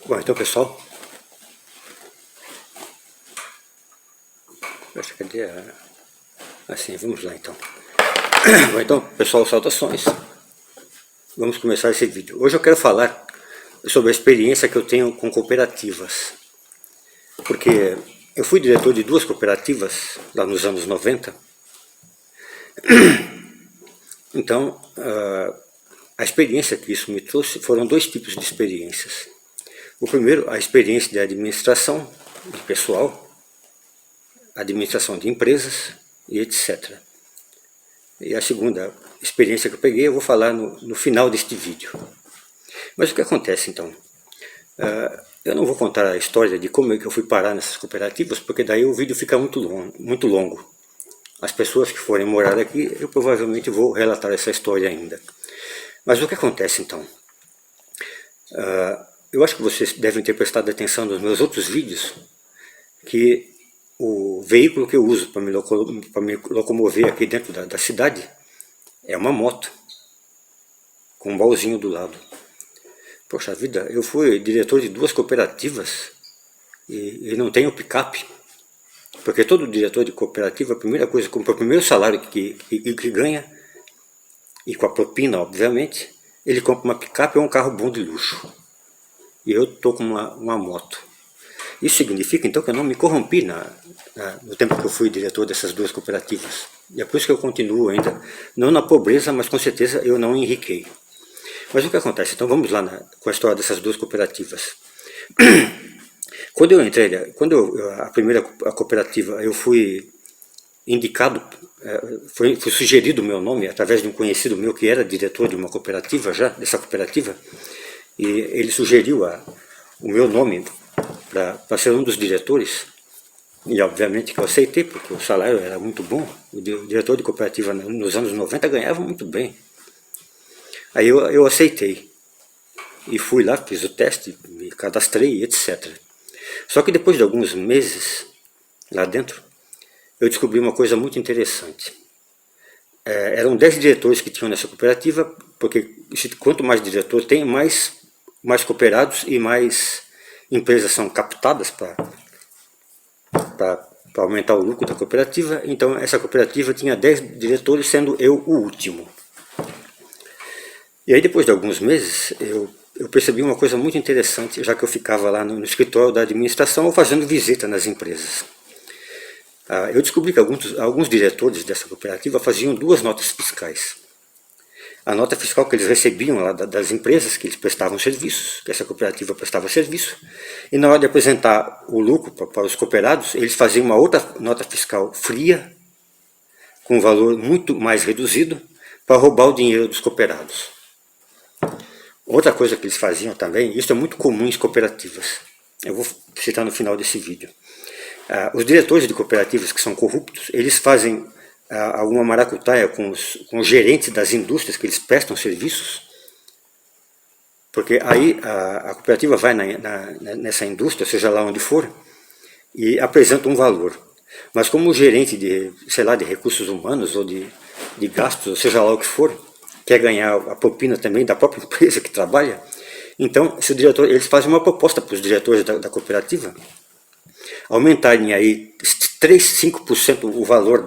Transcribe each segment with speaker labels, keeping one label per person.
Speaker 1: Bom, então pessoal, cadê a... Assim, vamos lá então. Bom, então pessoal, saudações. Vamos começar esse vídeo. Hoje eu quero falar sobre a experiência que eu tenho com cooperativas. Porque eu fui diretor de 2 cooperativas lá nos anos 90. Então, a experiência que isso me trouxe foram 2 tipos de experiências. O primeiro, a experiência de administração de pessoal, administração de empresas e etc. E a segunda experiência que eu peguei eu vou falar no final deste vídeo. Mas o que acontece então? Eu não vou contar a história de como é que eu fui parar nessas cooperativas, porque daí o vídeo fica muito longo. As pessoas que forem morar aqui, eu provavelmente vou relatar essa história ainda. Mas o que acontece então? Eu acho que vocês devem ter prestado atenção nos meus outros vídeos, que o veículo que eu uso para me locomover aqui dentro da cidade é uma moto, com um baúzinho do lado. Poxa vida, eu fui diretor de 2 cooperativas e não tenho picape. Porque todo diretor de cooperativa, a primeira coisa, com o primeiro salário que ganha, e com a propina, obviamente, ele compra uma picape ou um carro bom de luxo. E eu estou com uma moto. Isso significa, então, que eu não me corrompi no tempo que eu fui diretor dessas 2 cooperativas. E é por isso que eu continuo ainda, não na pobreza, mas com certeza eu não enriquei. Mas o que acontece? Então vamos lá com a história dessas 2 cooperativas. Quando eu entrei, a primeira cooperativa, eu fui indicado, foi sugerido o meu nome através de um conhecido meu que era diretor de uma cooperativa já, dessa cooperativa, e ele sugeriu o meu nome para ser um dos diretores, e obviamente que eu aceitei, porque o salário era muito bom. O diretor de cooperativa nos anos 90 ganhava muito bem. Aí eu aceitei, e fui lá, fiz o teste, me cadastrei, etc. Só que depois de alguns meses lá dentro, eu descobri uma coisa muito interessante. Eram 10 diretores que tinham nessa cooperativa, porque quanto mais diretor tem, mais cooperados e mais empresas são captadas para aumentar o lucro da cooperativa. Então essa cooperativa tinha 10 diretores, sendo eu o último. E aí depois de alguns meses eu percebi uma coisa muito interessante, já que eu ficava lá no escritório da administração ou fazendo visita nas empresas. Eu descobri que alguns diretores dessa cooperativa faziam 2 notas fiscais. A nota fiscal que eles recebiam lá das empresas que eles prestavam serviços, que essa cooperativa prestava serviço, e na hora de apresentar o lucro para os cooperados, eles faziam uma outra nota fiscal fria, com um valor muito mais reduzido, para roubar o dinheiro dos cooperados. Outra coisa que eles faziam também, isso é muito comum em cooperativas, eu vou citar no final desse vídeo. Os diretores de cooperativas que são corruptos, eles fazem alguma maracutaia com os gerentes das indústrias que eles prestam serviços, porque aí a cooperativa vai nessa indústria, seja lá onde for, e apresenta um valor. Mas como o gerente de recursos humanos ou de gastos, ou seja lá o que for, quer ganhar a propina também da própria empresa que trabalha, então eles fazem uma proposta para os diretores da cooperativa, aumentarem aí 5% o valor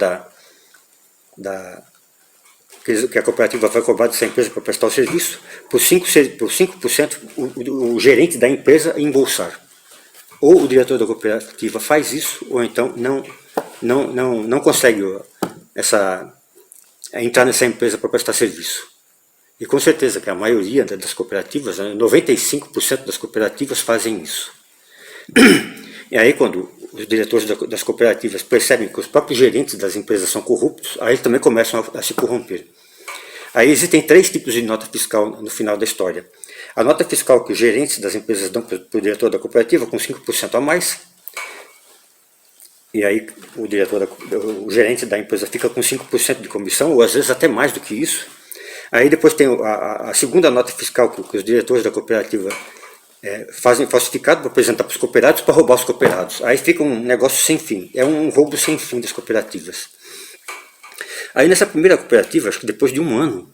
Speaker 1: que a cooperativa vai cobrar dessa empresa para prestar o serviço, por 5% o gerente da empresa embolsar. Ou o diretor da cooperativa faz isso, ou então não consegue entrar nessa empresa para prestar serviço. E com certeza que a maioria das cooperativas, 95% das cooperativas fazem isso. E aí quando os diretores das cooperativas percebem que os próprios gerentes das empresas são corruptos, aí eles também começam a se corromper. Aí existem 3 tipos de nota fiscal no final da história. A nota fiscal que os gerentes das empresas dão para o diretor da cooperativa com 5% a mais, e aí o gerente da empresa fica com 5% de comissão, ou às vezes até mais do que isso. Aí depois tem a segunda nota fiscal que os diretores da cooperativa fazem falsificado para apresentar para os cooperados, para roubar os cooperados. Aí fica um negócio sem fim, é um roubo sem fim das cooperativas. Aí nessa primeira cooperativa, acho que depois de um ano,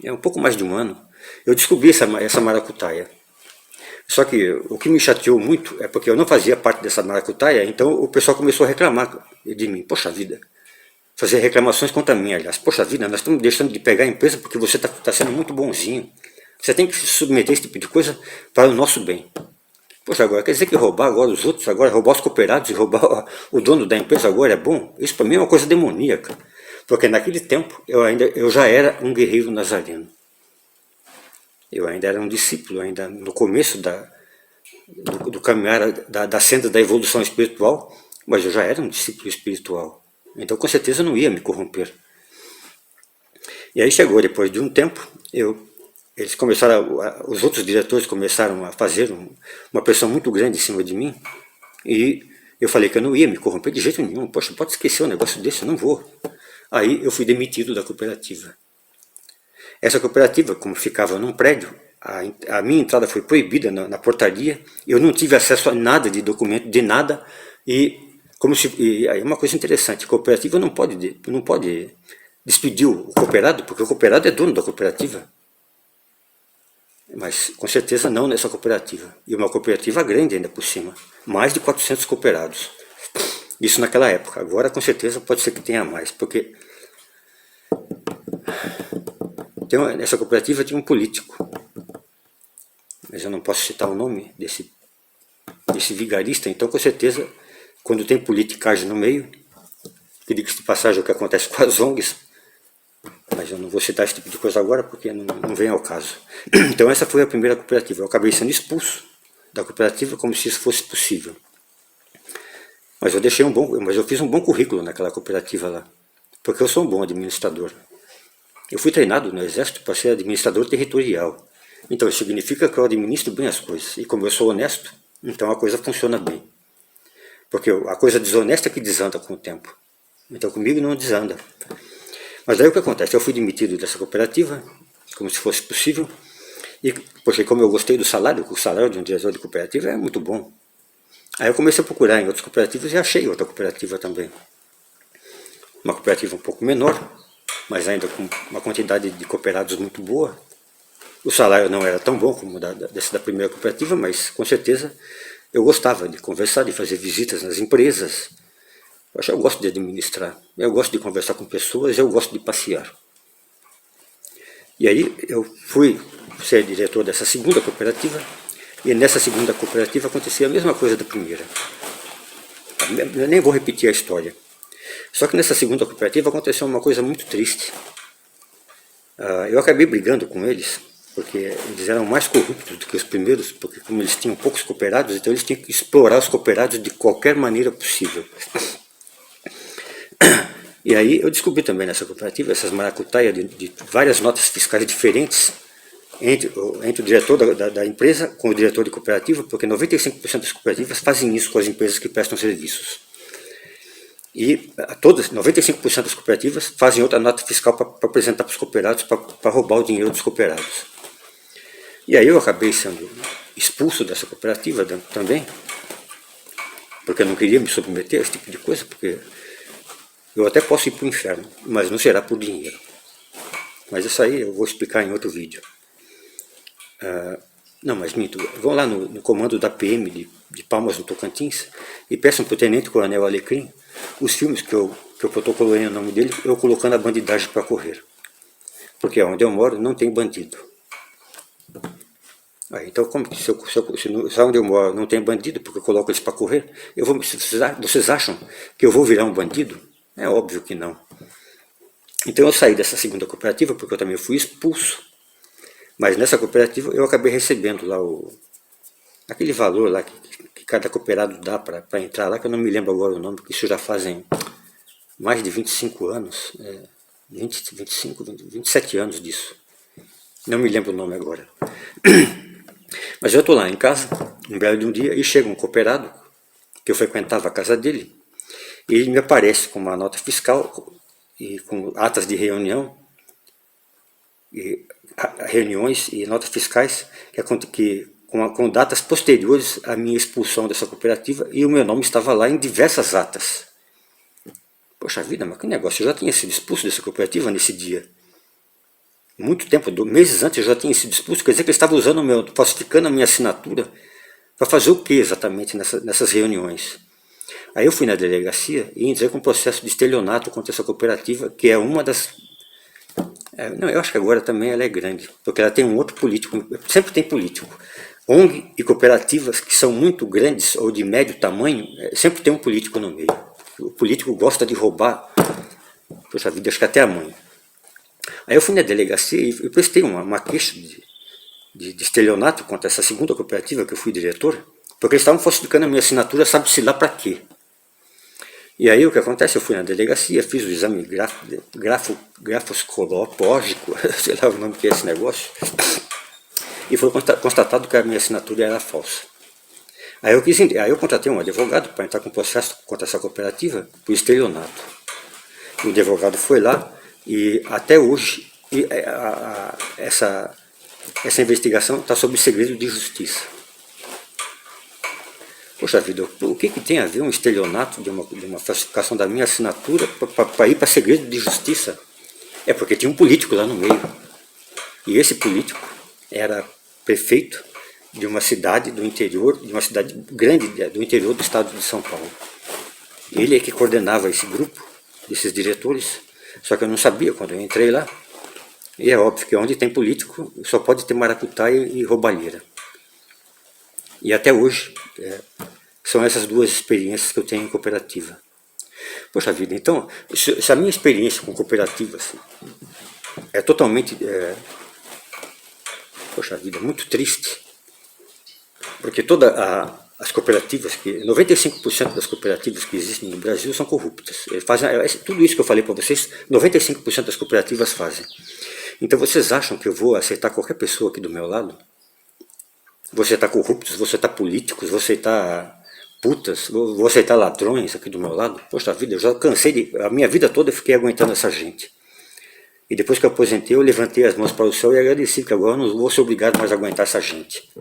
Speaker 1: um pouco mais de um ano, eu descobri essa maracutaia. Só que o que me chateou muito é porque eu não fazia parte dessa maracutaia, então o pessoal começou a reclamar de mim. Poxa vida, fazer reclamações contra mim, aliás. Poxa vida, nós estamos deixando de pegar a empresa porque você está sendo muito bonzinho. Você tem que se submeter a esse tipo de coisa para o nosso bem. Poxa, agora quer dizer que roubar agora os outros, agora roubar os cooperados e roubar o dono da empresa agora é bom? Isso para mim é uma coisa demoníaca. Porque naquele tempo eu já era um guerreiro nazareno. Eu ainda era um discípulo, ainda no começo do caminhar da senda da evolução espiritual, mas eu já era um discípulo espiritual. Então com certeza eu não ia me corromper. E aí chegou, depois de um tempo, eles começaram, os outros diretores começaram a fazer uma pressão muito grande em cima de mim, e eu falei que eu não ia me corromper de jeito nenhum. Poxa, pode esquecer um negócio desse, eu não vou. Aí eu fui demitido da cooperativa. Essa cooperativa, como ficava num prédio, a minha entrada foi proibida na portaria, eu não tive acesso a nada de documento, de nada, e aí uma coisa interessante, a cooperativa não pode despedir o cooperado, porque o cooperado é dono da cooperativa. Mas com certeza não nessa cooperativa, e uma cooperativa grande ainda por cima, mais de 400 cooperados. Isso naquela época, agora com certeza pode ser que tenha mais, porque nessa cooperativa tinha um político, mas eu não posso citar o nome desse vigarista, então com certeza, quando tem politicagem no meio, que diga-se de passagem o que acontece com as ONGs, mas eu não vou citar esse tipo de coisa agora porque não vem ao caso. Então essa foi a primeira cooperativa, eu acabei sendo expulso da cooperativa como se isso fosse possível. Mas eu fiz um bom currículo naquela cooperativa lá, porque eu sou um bom administrador. Eu fui treinado no Exército para ser administrador territorial. Então isso significa que eu administro bem as coisas. E como eu sou honesto, então a coisa funciona bem. Porque a coisa desonesta é que desanda com o tempo. Então comigo não desanda. Mas daí o que acontece? Eu fui demitido dessa cooperativa, como se fosse possível. E, porque como eu gostei do salário, o salário de um diretor de cooperativa é muito bom. Aí eu comecei a procurar em outras cooperativas e achei outra cooperativa também. Uma cooperativa um pouco menor, mas ainda com uma quantidade de cooperados muito boa. O salário não era tão bom como dessa da primeira cooperativa, mas com certeza eu gostava de conversar, de fazer visitas nas empresas. Eu gosto de administrar, eu gosto de conversar com pessoas, eu gosto de passear. E aí eu fui ser diretor dessa segunda cooperativa, e nessa segunda cooperativa acontecia a mesma coisa da primeira. Eu nem vou repetir a história. Só que nessa segunda cooperativa aconteceu uma coisa muito triste. Eu acabei brigando com eles, porque eles eram mais corruptos do que os primeiros, porque como eles tinham poucos cooperados, então eles tinham que explorar os cooperados de qualquer maneira possível. E aí eu descobri também nessa cooperativa, essas maracutaias de várias notas fiscais diferentes, entre o diretor da empresa com o diretor de cooperativa, porque 95% das cooperativas fazem isso com as empresas que prestam serviços. E 95% das cooperativas fazem outra nota fiscal para apresentar para os cooperados, para roubar o dinheiro dos cooperados. E aí eu acabei sendo expulso dessa cooperativa também, porque eu não queria me submeter a esse tipo de coisa, porque eu até posso ir para o inferno, mas não será por dinheiro. Mas isso aí eu vou explicar em outro vídeo. Não, mas minto, vão lá no comando da PM de Palmas, no Tocantins, e peçam para o Tenente Coronel Alecrim os filmes que eu protocolei o nome dele, eu colocando a bandidagem para correr. Porque onde eu moro não tem bandido. Então, como que se onde eu moro não tem bandido, porque eu coloco eles para correr, vocês acham que eu vou virar um bandido? É óbvio que não. Então eu saí dessa segunda cooperativa, porque eu também fui expulso. Mas nessa cooperativa eu acabei recebendo lá aquele valor lá que cada cooperado dá para entrar lá, que eu não me lembro agora o nome, porque isso já fazem mais de 25 anos, 27 anos disso. Não me lembro o nome agora. Mas eu estou lá em casa, um belo de um dia, e chega um cooperado, que eu frequentava a casa dele, e ele me aparece com uma nota fiscal, e com atas de reuniões e notas fiscais com datas posteriores à minha expulsão dessa cooperativa, e o meu nome estava lá em diversas atas. Poxa vida, mas que negócio, eu já tinha sido expulso dessa cooperativa nesse dia. muito tempo, meses antes eu já tinha sido expulso, quer dizer que ele estava usando falsificando a minha assinatura para fazer o que exatamente nessas reuniões? Aí eu fui na delegacia e entrei com um processo de estelionato contra essa cooperativa, que é uma das... não, eu acho que agora também ela é grande, porque ela tem um outro político, sempre tem político. ONG e cooperativas que são muito grandes ou de médio tamanho, sempre tem um político no meio. O político gosta de roubar, poxa vida, acho que até a mãe. Aí eu fui na delegacia e prestei uma queixa de estelionato contra essa segunda cooperativa que eu fui diretor, porque eles estavam falsificando a minha assinatura, sabe-se lá para quê. E aí o que acontece? Eu fui na delegacia, fiz o exame grafoscológico, sei lá o nome que é esse negócio, e foi constatado que a minha assinatura era falsa. Aí eu contratei um advogado para entrar com processo contra essa cooperativa por estelionato. O advogado foi lá e até hoje essa investigação está sob segredo de justiça. Poxa vida, o que tem a ver um estelionato de uma falsificação da minha assinatura para ir para segredo de justiça? É porque tinha um político lá no meio. E esse político era prefeito de uma cidade do interior, de uma cidade grande do interior do estado de São Paulo. Ele é que coordenava esse grupo, esses diretores, só que eu não sabia quando eu entrei lá. E é óbvio que onde tem político só pode ter maracutaia e roubalheira. E até hoje são essas duas experiências que eu tenho em cooperativa. Poxa vida, então, se a minha experiência com cooperativas é totalmente, poxa vida, muito triste, porque as cooperativas, 95% das cooperativas que existem no Brasil são corruptas. Eles fazem, tudo isso que eu falei para vocês, 95% das cooperativas fazem. Então vocês acham que eu vou aceitar qualquer pessoa aqui do meu lado? Vou aceitar corruptos, vou aceitar políticos, vou aceitar putas, vou aceitar ladrões aqui do meu lado? Poxa vida, eu já cansei a minha vida toda eu fiquei aguentando essa gente. E depois que eu aposentei, eu levantei as mãos para o céu e agradeci, que agora eu não vou ser obrigado mais a aguentar essa gente.